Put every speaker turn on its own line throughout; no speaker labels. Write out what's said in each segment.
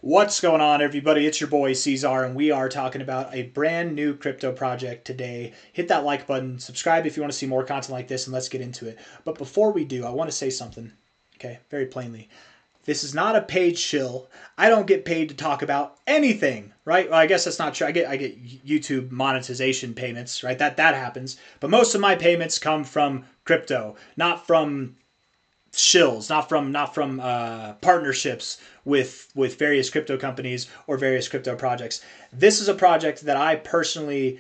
What's going on, everybody? It's your boy C-Zar, and we are talking about a brand new crypto project today. Hit that like button, subscribe if you want to see more content like this, and let's get into it. But before we do, I want to say something, okay, very plainly. This is not a paid shill. I don't get paid to talk about anything, right? Well, I guess that's not true. I get YouTube monetization payments, right? That happens. But most of my payments come from crypto, not from shills, not from partnerships with various crypto companies or various crypto projects. This is a project that I personally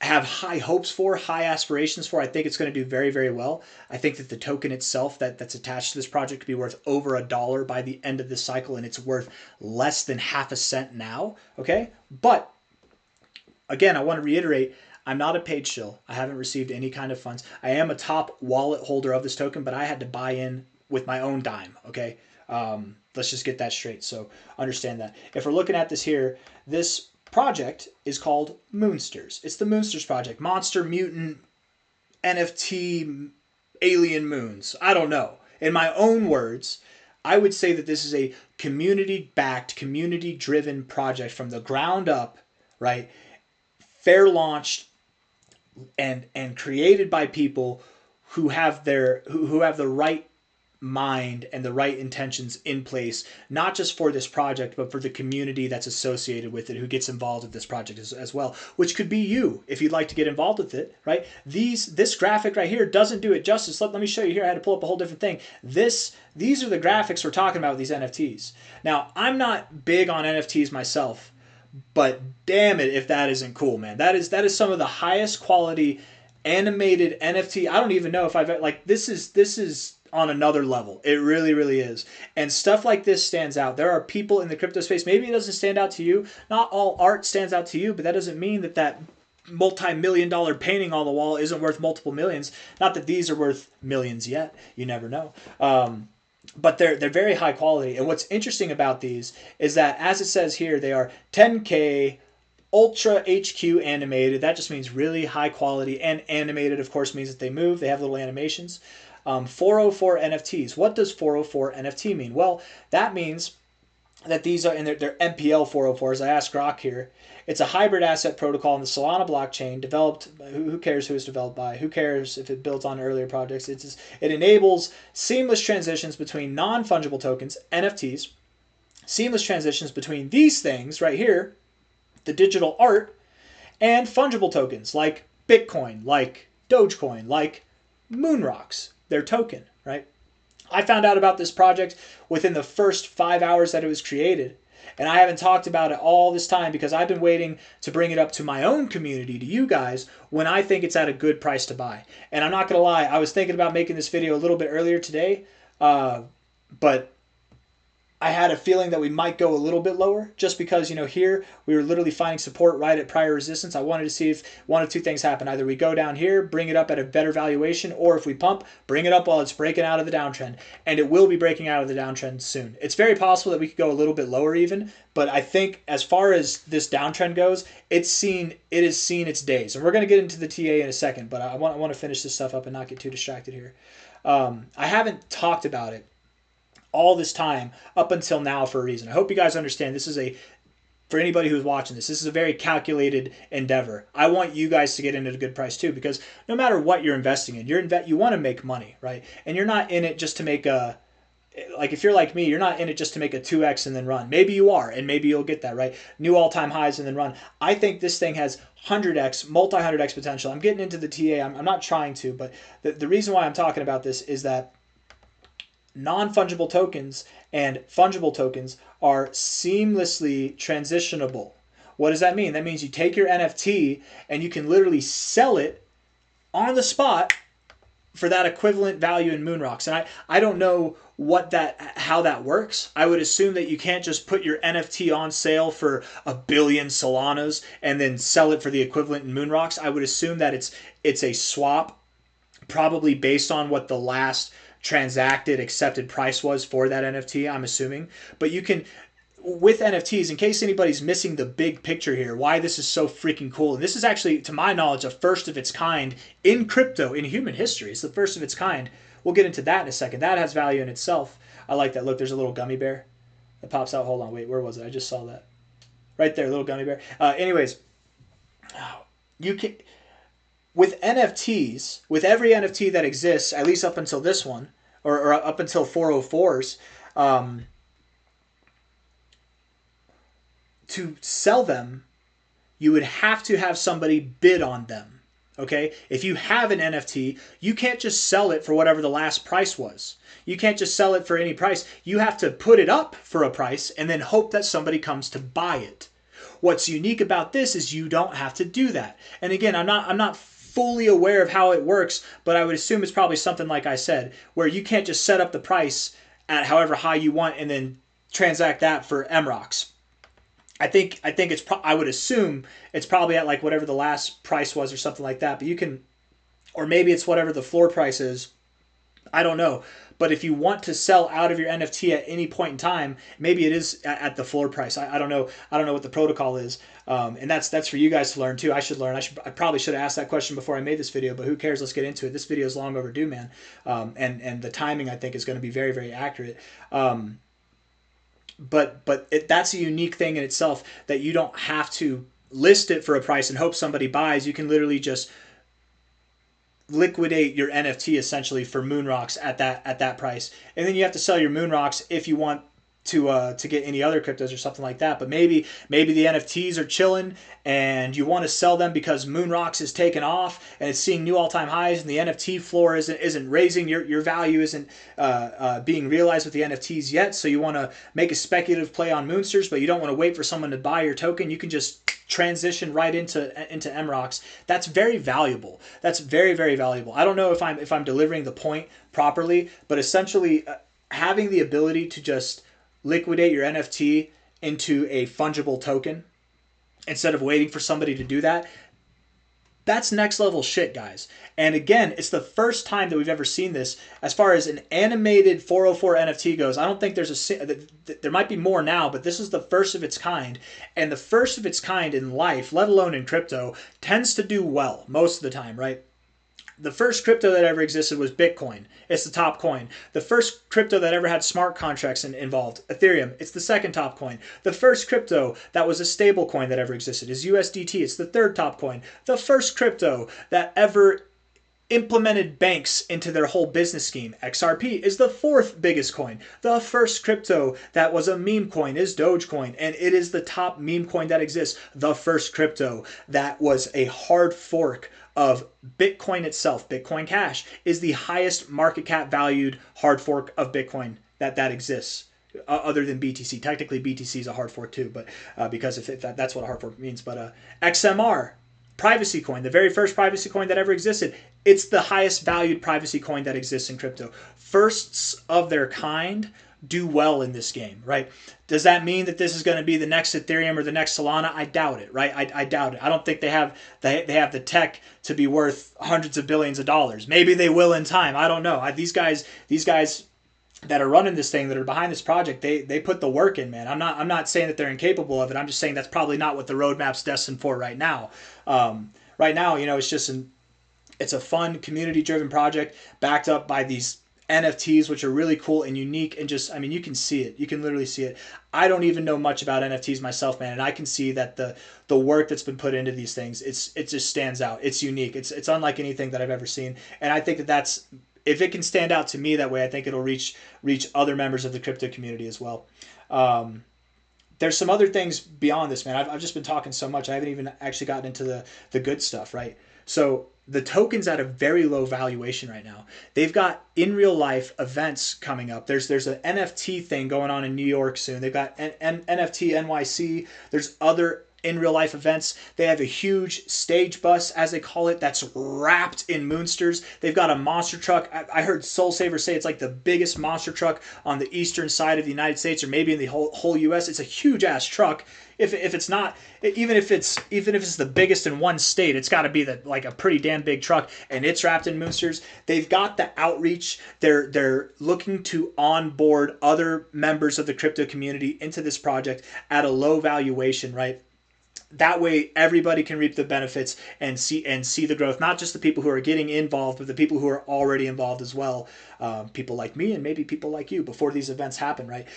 have high hopes for, high aspirations for. I think it's going to do very, very well. I think that the token itself that's attached to this project could be worth over $1 by the end of this cycle, and it's worth less than half a cent now. Okay, but again, I want to reiterate, I'm not a paid shill. I haven't received any kind of funds. I am a top wallet holder of this token, but I had to buy in with my own dime, okay? Let's just get that straight, so understand that. If we're looking at this here, this project is called Moonsters. It's the Moonsters project. Monster, mutant, NFT, alien moons. I don't know. In my own words, I would say that this is a community-backed, community-driven project from the ground up, right? Fair launched and created by people who have the right mind and the right intentions in place, not just for this project, but for the community that's associated with it, who gets involved with this project as well, which could be you if you'd like to get involved with it, right? This graphic right here doesn't do it justice. Let me show you here. I had to pull up a whole different thing. These are the graphics we're talking about with these NFTs. Now, I'm not big on NFTs myself, but damn it if that isn't cool, man. That is some of the highest quality animated NFT. I don't even know if I've like this is on another level. It really, really is. And stuff like this stands out. There are people in the crypto space, maybe it doesn't stand out to you. Not all art stands out to you, but that doesn't mean that multi-million-dollar painting on the wall isn't worth multiple millions. Not that these are worth millions yet. You never know. But they're very high quality. And what's interesting about these is that, as it says here, they are 10K Ultra HQ animated. That just means really high quality, and animated, of course, means that they move. They have little animations. 404 NFTs. What does 404 NFT mean? Well, that means that these are in their MPL 404s. I asked Grok here. It's a hybrid asset protocol in the Solana blockchain developed. Who cares who it's developed by? Who cares if it builds on earlier projects? It enables seamless transitions between non-fungible tokens, NFTs, seamless transitions between these things right here, the digital art, and fungible tokens like Bitcoin, like Dogecoin, like MoonROCKS, their token, right? I found out about this project within the first 5 hours that it was created. And I haven't talked about it all this time because I've been waiting to bring it up to my own community, to you guys, when I think it's at a good price to buy. And I'm not going to lie, I was thinking about making this video a little bit earlier today, but I had a feeling that we might go a little bit lower just because, here we were literally finding support right at prior resistance. I wanted to see if one of two things happen. Either we go down here, bring it up at a better valuation, or if we pump, bring it up while it's breaking out of the downtrend. And it will be breaking out of the downtrend soon. It's very possible that we could go a little bit lower even, but I think as far as this downtrend goes, it has seen its days. And we're going to get into the TA in a second, but I want to finish this stuff up and not get too distracted here. I haven't talked about it all this time up until now for a reason. I hope you guys understand this is for anybody who's watching this is a very calculated endeavor. I want you guys to get in at a good price too, because no matter what you're investing in, you want to make money, right? And you're not in it just to make if you're like me, you're not in it just to make a 2x and then run. Maybe you are, and maybe you'll get that, right? New all-time highs and then run. I think this thing has 100x, multi-100x potential. I'm getting into the TA. I'm not trying to, but the reason why I'm talking about this is that non-fungible tokens and fungible tokens are seamlessly transitionable. What does that mean? That means you take your NFT and you can literally sell it on the spot for that equivalent value in MoonROCKS. And I don't know how that works. I would assume that you can't just put your NFT on sale for 1 billion Solanas and then sell it for the equivalent in MoonROCKS. I would assume that it's a swap, probably based on what the last transacted accepted price was for that NFT, I'm assuming. But you can, with NFTs, in case anybody's missing the big picture here, why this is so freaking cool. And this is actually, to my knowledge, a first of its kind in crypto, in human history. It's the first of its kind. We'll get into that in a second. That has value in itself. I like that. Look, there's a little gummy bear. It pops out. Hold on, wait, where was it? I just saw that right there, little gummy bear. Anyways, you can with NFTs, with every NFT that exists, at least up until this one, or up until 404s, to sell them, you would have to have somebody bid on them. Okay? If you have an NFT, you can't just sell it for whatever the last price was. You can't just sell it for any price. You have to put it up for a price and then hope that somebody comes to buy it. What's unique about this is you don't have to do that. And again, I'm not fully aware of how it works, but I would assume it's probably something like I said, where you can't just set up the price at however high you want and then transact that for MROCKS. I think it's I would assume it's probably at like whatever the last price was or something like that. But you can, or maybe it's whatever the floor price is. I don't know. But if you want to sell out of your NFT at any point in time, maybe it is at the floor price. I don't know. I don't know what the protocol is, and that's for you guys to learn too. I should learn. I probably should have asked that question before I made this video, but who cares? Let's get into it. This video is long overdue, man, and the timing I think is going to be very, very accurate. But that's a unique thing in itself, that you don't have to list it for a price and hope somebody buys. You can literally just liquidate your NFT essentially for MoonRocks at that price, and then you have to sell your MoonRocks if you want to get any other cryptos or something like that. But maybe the NFTs are chilling and you want to sell them because MoonRocks is taken off and it's seeing new all-time highs, and the NFT floor isn't raising, your value isn't being realized with the NFTs yet. So you want to make a speculative play on Moonsters, but you don't want to wait for someone to buy your token. You can just transition right into MROCKS. That's very valuable. That's very, very valuable. I don't know if I'm delivering the point properly, but essentially having the ability to just liquidate your NFT into a fungible token instead of waiting for somebody to do that, that's next level shit, guys. And again, it's the first time that we've ever seen this. As far as an animated 404 NFT goes, I don't think there might be more now, but this is the first of its kind. And the first of its kind in life, let alone in crypto, tends to do well most of the time, right? The first crypto that ever existed was Bitcoin. It's the top coin. The first crypto that ever had smart contracts involved, Ethereum. It's the second top coin. The first crypto that was a stable coin that ever existed is USDT. It's the third top coin. The first crypto that ever implemented banks into their whole business scheme, XRP, is the fourth biggest coin. The first crypto that was a meme coin is Dogecoin, and it is the top meme coin that exists. The first crypto that was a hard fork of Bitcoin itself, Bitcoin Cash, is the highest market cap valued hard fork of Bitcoin that exists, other than BTC. Technically, BTC is a hard fork too, but because if that's what a hard fork means. But XMR, privacy coin, the very first privacy coin that ever existed, it's the highest valued privacy coin that exists in crypto. Firsts of their kind do well in this game, right? Does that mean that this is going to be the next Ethereum or the next Solana? I doubt it, right? I doubt it. I don't think they have the tech to be worth hundreds of billions of dollars. Maybe they will in time. I don't know. These guys that are running this thing, that are behind this project, they put the work in, man. I'm not saying that they're incapable of it. I'm just saying that's probably not what the roadmap's destined for right now. Right now, it's a fun community-driven project backed up by these NFTs, which are really cool and unique, and just, you can see it. You can literally see it. I don't even know much about NFTs myself, man, and I can see that the work that's been put into these things, it just stands out. It's unique. It's unlike anything that I've ever seen, and I think that's if it can stand out to me that way, I think it'll reach other members of the crypto community as well. There's some other things beyond this, man. I've just been talking so much. I haven't even actually gotten into the good stuff, right? So the token's at a very low valuation right now. They've got in real life events coming up. There's an NFT thing going on in New York soon. They've got NFT NYC. There's other in real life events. They have a huge stage bus, as they call it, that's wrapped in Moonsters. They've got a monster truck. I heard Soul Saver say it's like the biggest monster truck on the eastern side of the United States, or maybe in the whole US. It's a huge ass truck. If it's not, even if it's the biggest in one state, it's got to be like a pretty damn big truck, and it's wrapped in Moonsters. They've got the outreach. They're looking to onboard other members of the crypto community into this project at a low valuation, right? That way everybody can reap the benefits and see the growth, not just the people who are getting involved, but the people who are already involved as well. People like me and maybe people like you before these events happen, right?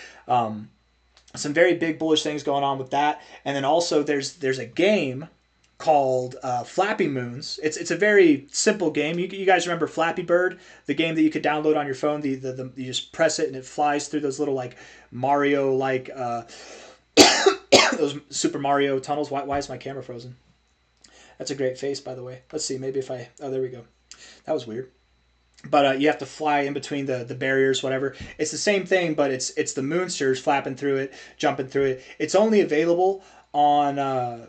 some very big bullish things going on with that. And then also there's a game called Flappy Moons. It's a very simple game. You guys remember Flappy Bird, the game that you could download on your phone? You just press it and it flies through those little like Mario like those Super Mario tunnels. Why is my camera frozen? That's a great face, by the way. Let's see. Maybe if I... Oh, there we go. That was weird. But you have to fly in between the barriers, whatever. It's the same thing, but it's the Moonsters flapping through it, jumping through it. It's only available on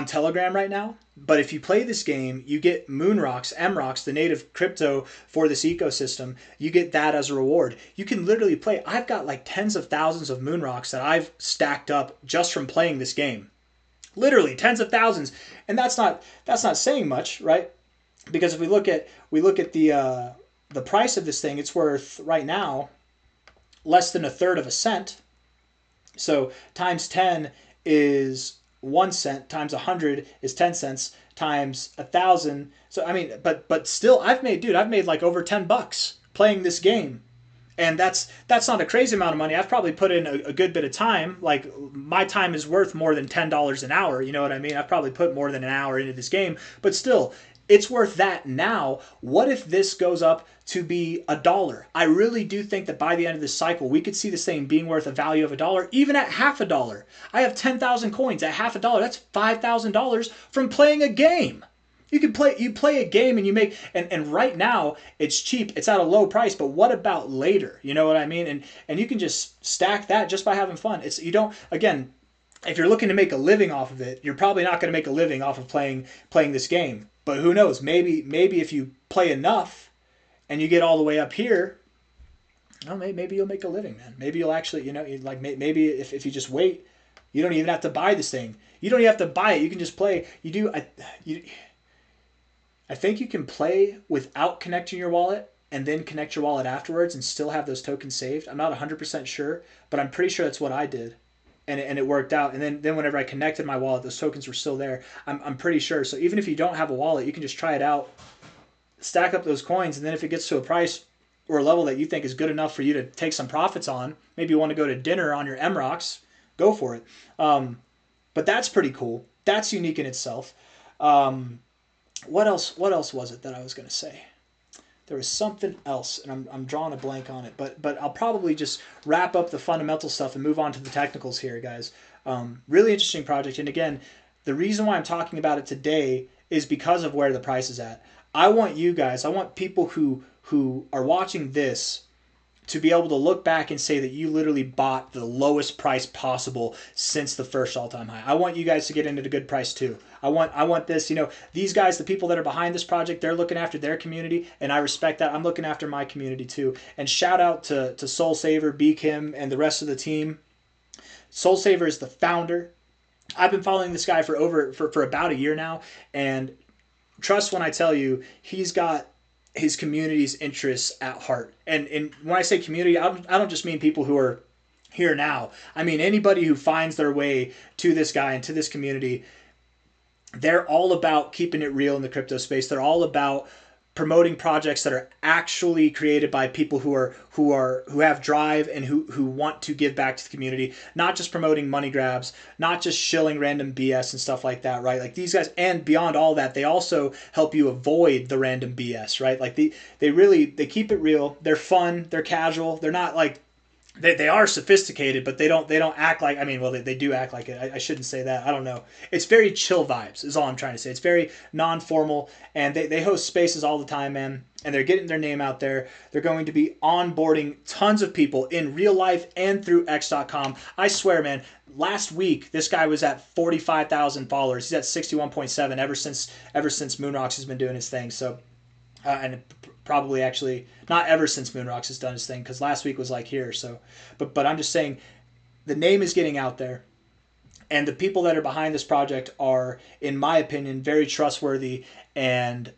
Telegram right now. But if you play this game, you get MROCKS, MROCKS, the native crypto for this ecosystem. You get that as a reward. You can literally play. I've got like tens of thousands of MROCKS that I've stacked up just from playing this game. Literally tens of thousands, and that's not saying much, right? Because if we look at the price of this thing, it's worth right now less than a third of a cent. So times 10 is 1 cent, times 100 is 10 cents, times 1,000. So I mean, but still, I've made like over $10 playing this game. And that's not a crazy amount of money. I've probably put in a good bit of time. Like my time is worth more than $10 an hour. You know what I mean? I've probably put more than an hour into this game, but still, it's worth that now. What if this goes up to be $1? I really do think that by the end of this cycle, we could see this thing being worth a value of $1, even at half a dollar. I have 10,000 coins at half a dollar. That's $5,000 from playing a game. You play a game and you make, and right now it's cheap, it's at a low price, but what about later? You know what I mean? And you can just stack that just by having fun. You don't, again, if you're looking to make a living off of it, you're probably not going to make a living off of playing this game. But who knows? Maybe if you play enough and you get all the way up here, well, maybe you'll make a living, man. Maybe you'll actually, maybe if you just wait, you don't even have to buy this thing. You don't even have to buy it. You can just play. I think you can play without connecting your wallet and then connect your wallet afterwards and still have those tokens saved. I'm not 100% sure, but I'm pretty sure that's what I did. And it worked out. And then whenever I connected my wallet, those tokens were still there. I'm pretty sure. So even if you don't have a wallet, you can just try it out, stack up those coins, and then if it gets to a price or a level that you think is good enough for you to take some profits on, maybe you want to go to dinner on your MROCKS, go for it. But that's pretty cool. That's unique in itself. What else was it that I was going to say? There was something else, and I'm drawing a blank on it. But I'll probably just wrap up the fundamental stuff and move on to the technicals here, guys. Really interesting project. And again, the reason why I'm talking about it today is because of where the price is at. I want people who are watching this to be able to look back and say that you literally bought the lowest price possible since the first all-time high. I want you guys to get into the good price too. I want this, these guys, the people that are behind this project, they're looking after their community, and I respect that. I'm looking after my community too. And shout out to Soul Saver, B Kim, and the rest of the team. Soul Saver is the founder. I've been following this guy for about a year now, and trust when I tell you, he's got his community's interests at heart. And when I say community, I don't just mean people who are here now. I mean anybody who finds their way to this guy and to this community. They're all about keeping it real in the crypto space. They're all about promoting projects that are actually created by people who have drive and who want to give back to the community, not just promoting money grabs, not just shilling random BS and stuff like that, right? Like these guys, and beyond all that, they also help you avoid the random BS, right? Like they keep it real. They're fun. They're casual. They're not like, they are sophisticated, but they don't act like, they do act like it. I shouldn't say that. I don't know. It's very chill vibes is all I'm trying to say. It's very non-formal, and they host spaces all the time, man, and they're getting their name out there. They're going to be onboarding tons of people in real life and through X.com. I swear, man, last week, this guy was at 45,000 followers. He's at 61.7 ever since MROCKS has been doing his thing. So, and probably actually not ever since MROCKS has done his thing, because last week was like here. So, but I'm just saying, the name is getting out there, and the people that are behind this project are, in my opinion, very trustworthy and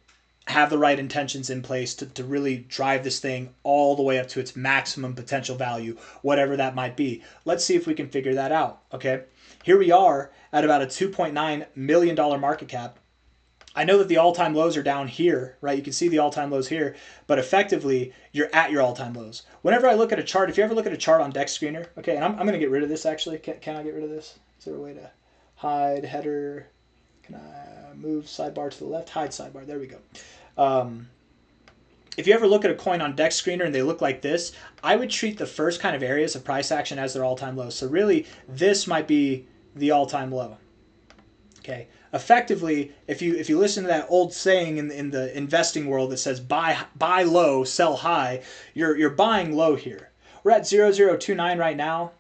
have the right intentions in place to really drive this thing all the way up to its maximum potential value, whatever that might be. Let's see if we can figure that out. Okay, here we are at about a $2.9 million market cap. I know that the all-time lows are down here, right? You can see the all-time lows here, but effectively you're at your all-time lows. Whenever I look at a chart, if you ever look at a chart on Dex Screener, okay, and I'm going to get rid of this actually. Can I get rid of this? Is there a way to hide header? Can I move sidebar to the left? Hide sidebar. There we go. If you ever look at a coin on Dex Screener and they look like this, I would treat the first kind of areas of price action as their all-time lows. So really, this might be the all-time low. Okay. Effectively, if you listen to that old saying in the investing world that says buy low, sell high, you're buying low here. We're at 0.0029 right now,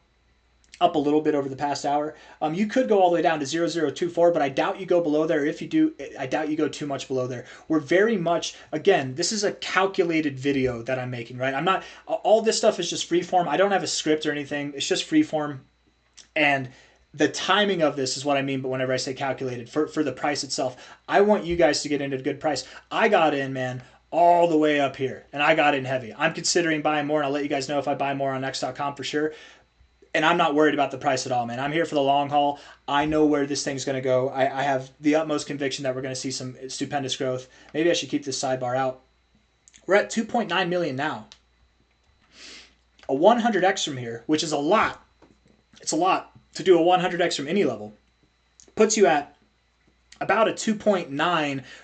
up a little bit over the past hour. You could go all the way down to 0.0024, but I doubt you go below there. If you do, I doubt you go too much below there. We're very much, again, this is a calculated video that I'm making, right? I'm not, all this stuff is just free form. I don't have a script or anything. It's just free form. And the timing of this is what I mean, but whenever I say calculated, for the price itself, I want you guys to get into a good price. I got in, man, all the way up here, and I got in heavy. I'm considering buying more, and I'll let you guys know if I buy more on X.com for sure. And I'm not worried about the price at all, man. I'm here for the long haul. I know where this thing's going to go. I have the utmost conviction that we're going to see some stupendous growth. Maybe I should keep this sidebar out. We're at 2.9 million now. A 100x from here, which is a lot. It's a lot to do a 100x from any level, puts you at about a 2.9,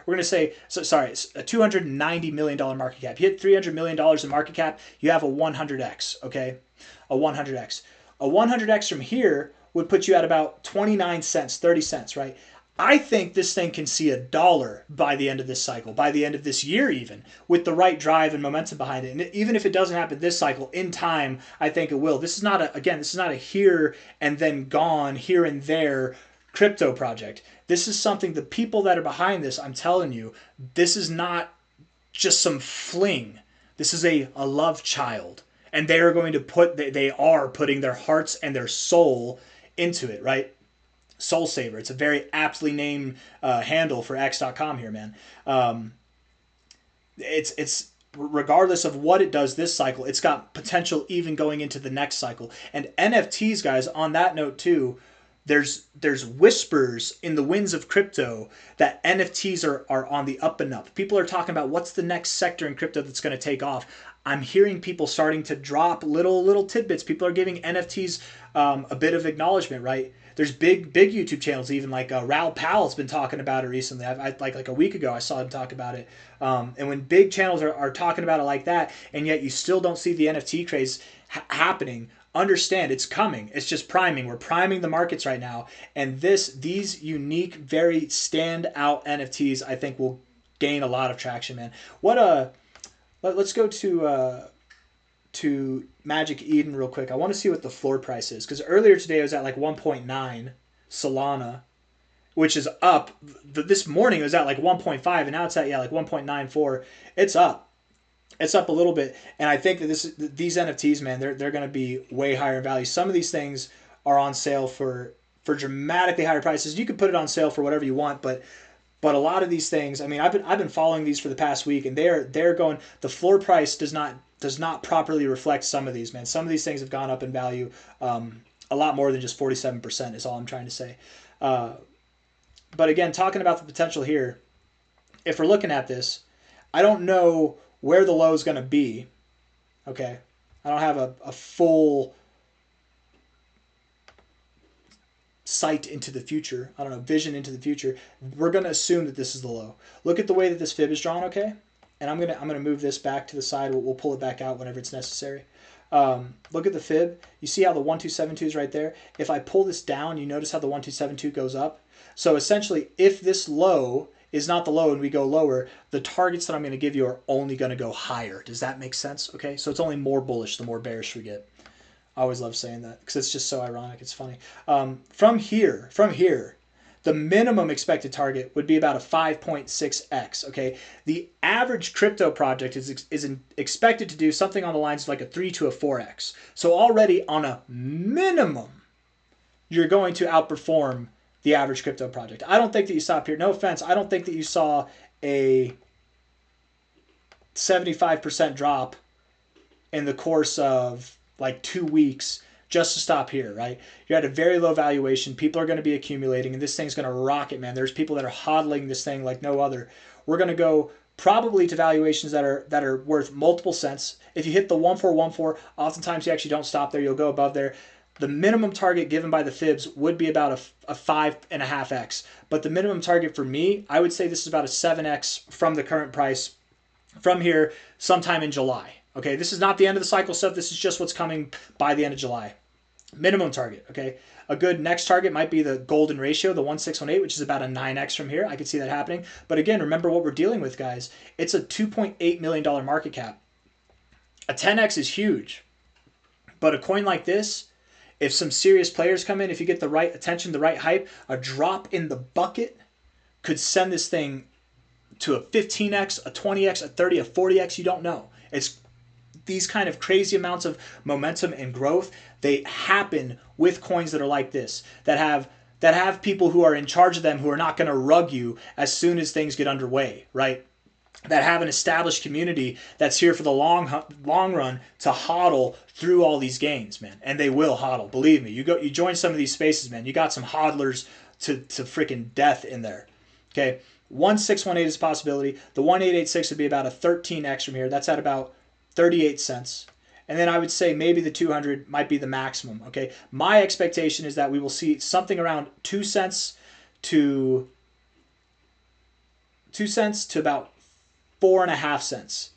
we're going to say, so sorry, a $290 million market cap. You hit $300 million in market cap, you have a 100x, okay? A 100x. A 100x from here would put you at about 29 cents, 30 cents, right? I think this thing can see $1 by the end of this cycle, by the end of this year even, with the right drive and momentum behind it. And even if it doesn't happen this cycle, in time, I think it will. This is not a, again, this is not a here and then gone, here and there crypto project. This is something, the people that are behind this, I'm telling you, this is not just some fling. This is a love child. And they are going to put, they are putting their hearts and their soul into it, right? Soul Saver. It's a very aptly named handle for X.com here, man. It's regardless of what it does this cycle, it's got potential even going into the next cycle. And NFTs, guys, on that note too, there's whispers in the winds of crypto that NFTs are on the up and up. People are talking about what's the next sector in crypto that's going to take off. I'm hearing people starting to drop little tidbits. People are giving NFTs a bit of acknowledgement, right? There's big YouTube channels, even like Raoul Pal's been talking about it recently. Like a week ago, I saw him talk about it. And when big channels are talking about it like that, and yet you still don't see the NFT craze happening, understand it's coming. It's just priming. We're priming the markets right now, and these unique, very standout NFTs, I think, will gain a lot of traction, man. Let's go to Magic Eden real quick. I want to see what the floor price is, because earlier today it was at like 1.9 Solana, which is up. This morning it was at like 1.5, and now it's at like 1.94. It's up. It's up a little bit, and I think that these NFTs, man, they're going to be way higher in value. Some of these things are on sale for dramatically higher prices. You can put it on sale for whatever you want, but a lot of these things, I mean, I've been following these for the past week, and they're going. The floor price does not properly reflect some of these, man. Some of these things have gone up in value a lot more than just 47%. Is all I'm trying to say. But again, talking about the potential here, if we're looking at this, I don't know where the low is going to be. Okay, I don't have a full sight into the future. I don't know, vision into the future. We're going to assume that this is the low. Look at the way that this fib is drawn, okay? And I'm gonna move this back to the side. We'll pull it back out whenever it's necessary. Look at the fib. You see how the 1272 is right there? If I pull this down, you notice how the 1272 goes up? So essentially, if this low is not the low and we go lower, the targets that I'm going to give you are only going to go higher. Does that make sense? Okay, so it's only more bullish the more bearish we get. I always love saying that because it's just so ironic. It's funny. From here, the minimum expected target would be about a 5.6x. Okay, the average crypto project is expected to do something on the lines of like a 3 to a 4x. So already on a minimum, you're going to outperform the average crypto project. I don't think that you saw here. No offense, I don't think that you saw a 75% drop in the course of like 2 weeks just to stop here, right? You're at a very low valuation. People are going to be accumulating, and this thing's going to rocket, man. There's people that are hodling this thing like no other. We're going to go probably to valuations that are worth multiple cents. If you hit the 1414, oftentimes you actually don't stop there. You'll go above there. The minimum target given by the fibs would be about a 5.5x. But the minimum target for me, I would say this is about a 7x from the current price from here sometime in July. Okay, this is not the end of the cycle stuff. This is just what's coming by the end of July. Minimum target, okay? A good next target might be the golden ratio, the 1618, which is about a 9x from here. I could see that happening. But again, remember what we're dealing with, guys. It's a $2.8 million market cap. A 10x is huge. But a coin like this, if some serious players come in, if you get the right attention, the right hype, a drop in the bucket could send this thing to a 15x, a 20x, a 30, a 40x. You don't know. It's these kind of crazy amounts of momentum and growth. They happen with coins that are like this, that have people who are in charge of them who are not going to rug you as soon as things get underway, right? That have an established community that's here for the long run to hodl through all these gains, man. And they will hodl. Believe me. You join some of these spaces, man. You got some hodlers to freaking death in there. Okay. 1618 is a possibility. The 1886 would be about a 13x from here. That's at about 38 cents. And then I would say maybe the 200 might be the maximum. Okay. My expectation is that we will see something around 2 cents to about 4.5 cents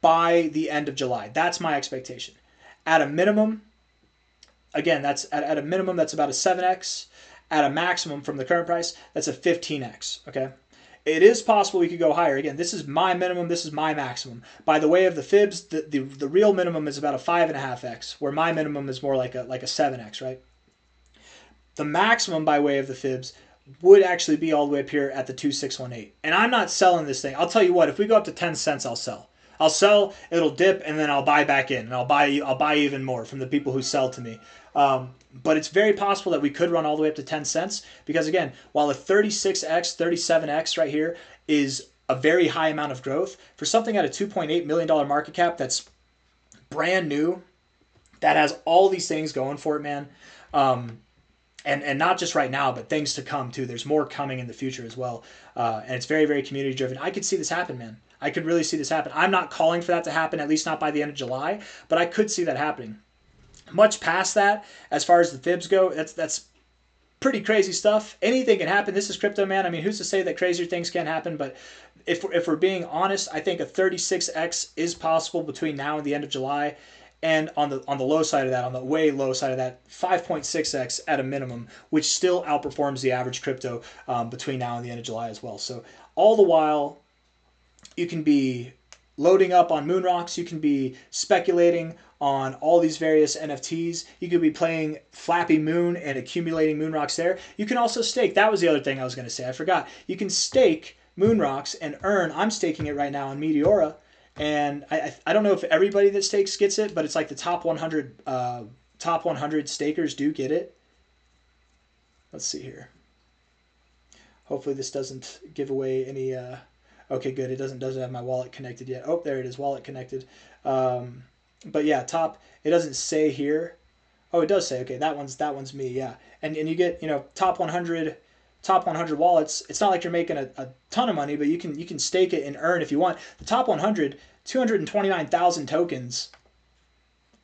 by the end of July. That's my expectation. At a minimum, again, that's at a minimum, that's about a 7x. At a maximum from the current price, that's a 15x. Okay. It is possible we could go higher. Again, this is my minimum. This is my maximum. By the way of the fibs, the real minimum is about a 5.5x, where my minimum is more like a 7x, right? The maximum by way of the fibs would actually be all the way up here at the 2618. And I'm not selling this thing. I'll tell you what, if we go up to 10 cents, I'll sell. I'll sell, it'll dip, and then I'll buy back in, and I'll buy even more from the people who sell to me. But it's very possible that we could run all the way up to 10 cents because, again, while a 36x, 37x right here is a very high amount of growth, for something at a $2.8 million market cap that's brand new, that has all these things going for it, man, and not just right now, but things to come, too. There's more coming in the future as well, and it's very, very community-driven. I could see this happen, man. I could really see this happen. I'm not calling for that to happen, at least not by the end of July, but I could see that happening. Much past that, as far as the fibs go, that's pretty crazy stuff. Anything can happen. This is crypto, man. I mean, who's to say that crazier things can't happen? But if we're being honest, I think a 36x is possible between now and the end of July. And on the low side of that, on the way low side of that, 5.6x at a minimum, which still outperforms the average crypto between now and the end of July as well. So all the while, you can be loading up on MoonROCKS. You can be speculating on all these various NFTs. You could be playing Flappy Moon and accumulating MoonROCKS there. You can also stake. That was the other thing I was going to say. I forgot. You can stake MoonROCKS and earn. I'm staking it right now on Meteora. And I don't know if everybody that stakes gets it, but it's like the top 100 stakers do get it. Let's see here. Hopefully this doesn't give away any... Okay, good. It doesn't have my wallet connected yet. Oh, there it is. Wallet connected. But yeah, top. It doesn't say here. Oh, it does say. Okay, that one's me. Yeah, and you get top 100 wallets. It's not like you're making a ton of money, but you can stake it and earn if you want. The top 100, 229,000 tokens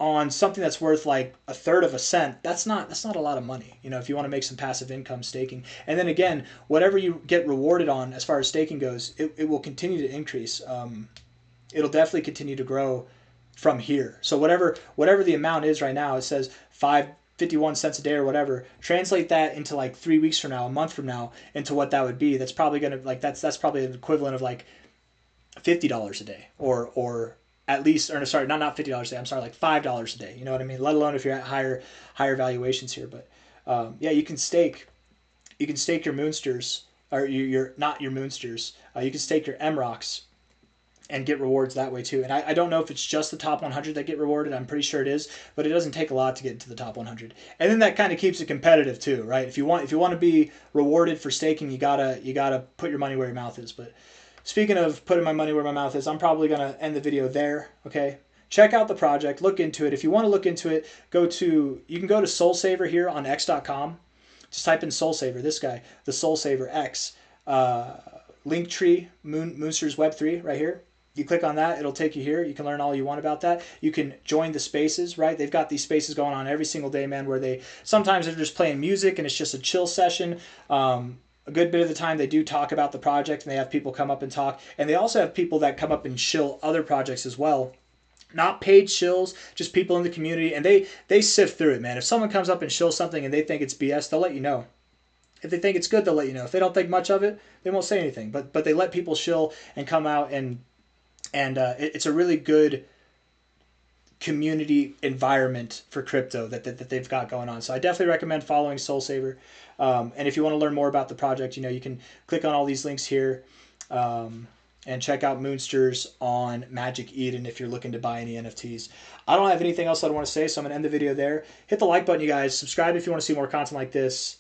on something that's worth like a third of a cent. That's not a lot of money, if you want to make some passive income staking. And then again, whatever you get rewarded on as far as staking goes, it will continue to increase. It'll definitely continue to grow from here. So whatever the amount is right now, it says 51 cents a day or whatever. Translate that into like 3 weeks from now, a month from now, into what that would be. That's probably gonna that's probably an equivalent of like $50 a day, or at least, or sorry, not $50 a day. I'm sorry, like $5 a day. You know what I mean? Let alone if you're at higher valuations here. But yeah, you can stake your Moonsters, or your not your Moonsters. You can stake your MROCKS and get rewards that way too. And I don't know if it's just the top 100 that get rewarded. I'm pretty sure it is, but it doesn't take a lot to get into the top 100. And then that kind of keeps it competitive too, right? If you want to be rewarded for staking, you gotta put your money where your mouth is. But speaking of putting my money where my mouth is, I'm probably gonna end the video there. Okay, check out the project, look into it. If you want to look into it, you can go to Soul Saver here on x.com. Just type in Soul Saver, this guy, the Soul Saver X. Linktree, Moonsters Web3 right here. You click on that, it'll take you here. You can learn all you want about that. You can join the spaces, right? They've got these spaces going on every single day, man, where sometimes they're just playing music and it's just a chill session. A good bit of the time they do talk about the project and they have people come up and talk. And they also have people that come up and shill other projects as well. Not paid shills, just people in the community. And they sift through it, man. If someone comes up and shills something and they think it's BS, they'll let you know. If they think it's good, they'll let you know. If they don't think much of it, they won't say anything. But they let people shill and come out and it's a really good community environment for crypto that they've got going on. So I definitely recommend following Soul Saver. And if you want to learn more about the project, you can click on all these links here and check out Moonsters on Magic Eden if you're looking to buy any NFTs. I don't have anything else that I want to say, so I'm going to end the video there. Hit the like button, you guys. Subscribe if you want to see more content like this.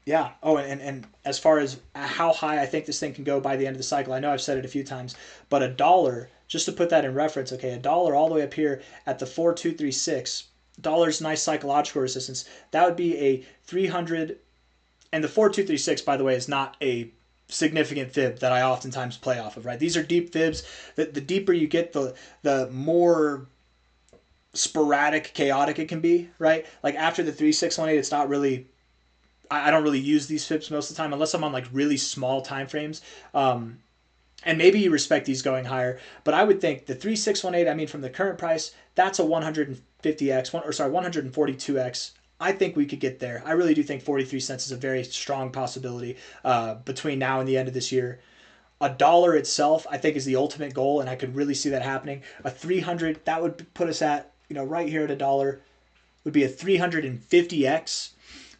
Yeah. Oh, and as far as how high I think this thing can go by the end of the cycle, I know I've said it a few times, but $1, just to put that in reference, okay, $1 all the way up here at the 4236, dollar's nice psychological resistance. That would be a 300, and the 4236, by the way, is not a significant fib that I oftentimes play off of, right? These are deep fibs. The deeper you get, the more sporadic, chaotic it can be, right? Like after the 3618, it's not really, I don't really use these fibs most of the time unless I'm on like really small time frames. And maybe you respect these going higher, but I would think the 3618, I mean, from the current price, that's a 150x, or sorry, 142x. I think we could get there. I really do think 43 cents is a very strong possibility between now and the end of this year. $1 itself, I think, is the ultimate goal, and I could really see that happening. A 300, that would put us at, right here at $1, would be a 350x.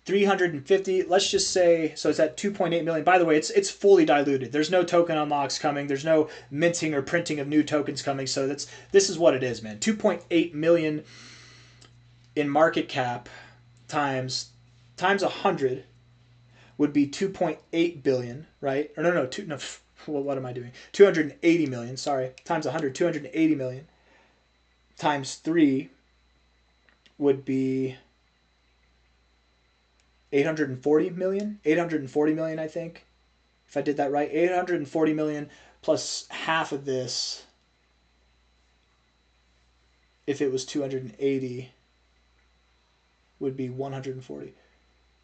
350, let's just say, so it's at 2.8 million. By the way, it's fully diluted. There's no token unlocks coming. There's no minting or printing of new tokens coming. So this is what it is, man. 2.8 million in market cap times 100 would be 2.8 billion, right? Or no, what am I doing? 280 million, sorry. Times 100, 280 million. Times 3 would be 840 million, I think, if I did that right. 840 million plus half of this, if it was 280, would be 140.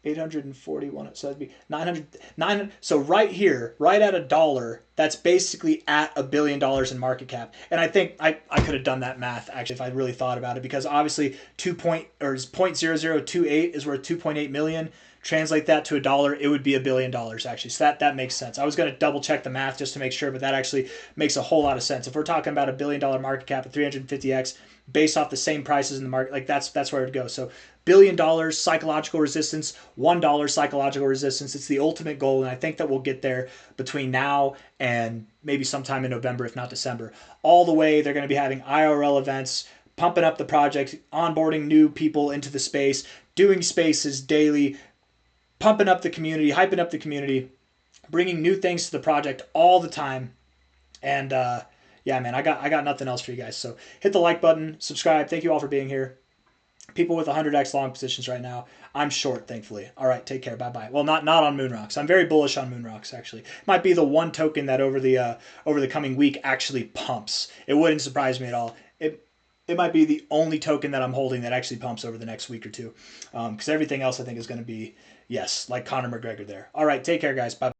841, so that'd be 900. So right here, right at $1, that's basically at $1 billion in market cap. And I think I could have done that math actually if I really thought about it, because obviously 0.0028 is worth 2.8 million. Translate that to $1, it would be $1 billion actually. So that makes sense. I was going to double check the math just to make sure, but that actually makes a whole lot of sense. If we're talking about $1 billion market cap at 350x based off the same prices in the market, like that's where it would go. So $1 billion psychological resistance, $1 psychological resistance. It's the ultimate goal, and I think that we'll get there between now and maybe sometime in November, if not December. All the way, they're going to be having IRL events, pumping up the project, onboarding new people into the space, doing spaces daily, pumping up the community, hyping up the community, bringing new things to the project all the time. And yeah, man, I got nothing else for you guys. So hit the like button, subscribe. Thank you all for being here. People with 100x long positions right now. I'm short, thankfully. All right, take care. Bye-bye. Well, not on MoonRocks. I'm very bullish on MoonRocks, actually. Might be the one token that over the coming week actually pumps. It wouldn't surprise me at all. It might be the only token that I'm holding that actually pumps over the next week or two. Because everything else I think is going to be, yes, like Conor McGregor there. All right, take care, guys. Bye.